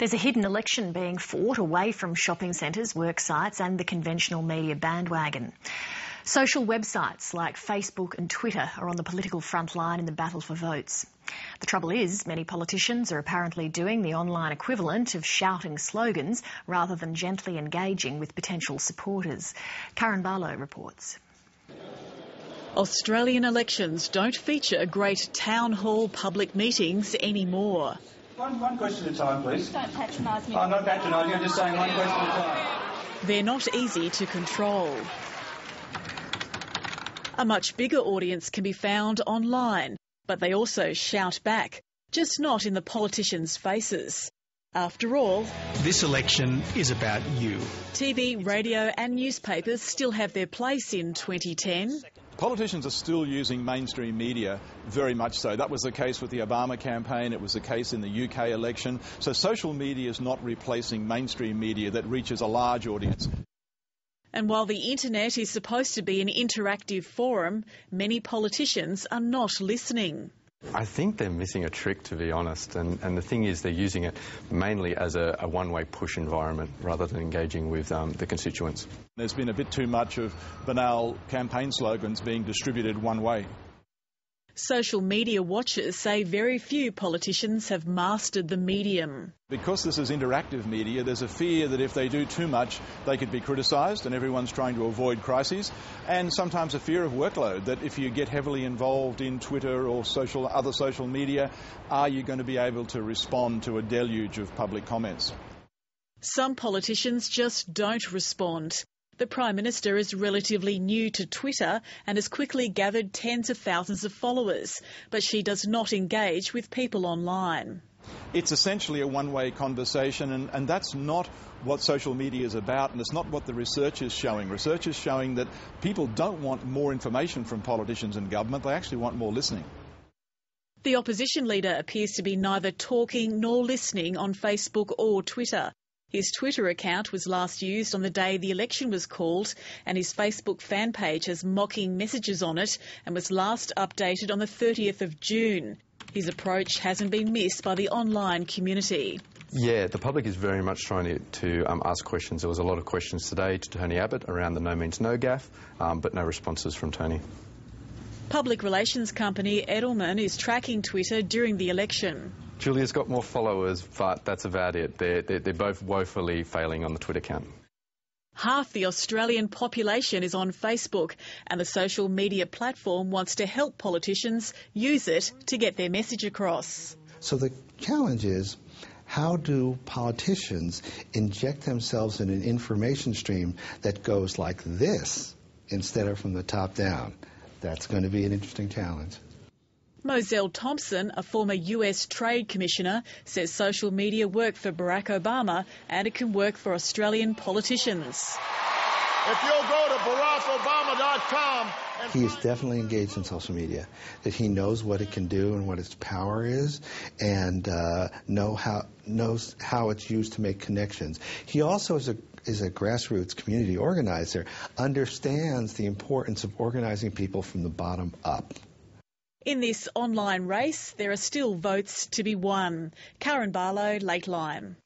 There's a hidden election being fought away from shopping centres, work sites and the conventional media bandwagon. Social websites like Facebook and Twitter are on the political front line in the battle for votes. The trouble is, many politicians are apparently doing the online equivalent of shouting slogans rather than gently engaging with potential supporters. Karen Barlow reports. Australian elections don't feature great town hall public meetings anymore. One question at a time, please. Don't patronise me. I'm not patronising, I'm just saying one question at a time. They're not easy to control. A much bigger audience can be found online, but they also shout back, just not in the politicians' faces. After all, this election is about you. TV, radio and newspapers still have their place in 2010. Politicians are still using mainstream media, very much so. That was the case with the Obama campaign, it was the case in the UK election. So social media is not replacing mainstream media that reaches a large audience. And while the internet is supposed to be an interactive forum, many politicians are not listening. I think they're missing a trick, to be honest, and the thing is they're using it mainly as a one-way push environment rather than engaging with the constituents. There's been a bit too much of banal campaign slogans being distributed one way. Social media watchers say very few politicians have mastered the medium. Because this is interactive media, there's a fear that if they do too much, they could be criticised, and everyone's trying to avoid crises. And sometimes a fear of workload, that if you get heavily involved in Twitter or other social media, are you going to be able to respond to a deluge of public comments? Some politicians just don't respond. The Prime Minister is relatively new to Twitter and has quickly gathered tens of thousands of followers, but she does not engage with people online. It's essentially a one-way conversation, and that's not what social media is about, and it's not what the research is showing. Research is showing that people don't want more information from politicians and government, they actually want more listening. The opposition leader appears to be neither talking nor listening on Facebook or Twitter. His Twitter account was last used on the day the election was called, and his Facebook fan page has mocking messages on it and was last updated on the 30th of June. His approach hasn't been missed by the online community. Yeah, the public is very much trying to ask questions. There was a lot of questions today to Tony Abbott around the no means no gaffe, but no responses from Tony. Public relations company Edelman is tracking Twitter during the election. Julia's got more followers, but that's about it. They're both woefully failing on the Twitter account. Half the Australian population is on Facebook, and the social media platform wants to help politicians use it to get their message across. So the challenge is, how do politicians inject themselves in an information stream that goes like this instead of from the top down? That's going to be an interesting challenge. Mozelle Thompson, a former US Trade Commissioner, says social media worked for Barack Obama and it can work for Australian politicians. If you'll go to BarackObama.com... He is definitely engaged in social media, that he knows what it can do and what its power is, and knows how it's used to make connections. He also is a grassroots community organizer, understands the importance of organizing people from the bottom up. In this online race, there are still votes to be won. Karen Barlow, Lateline.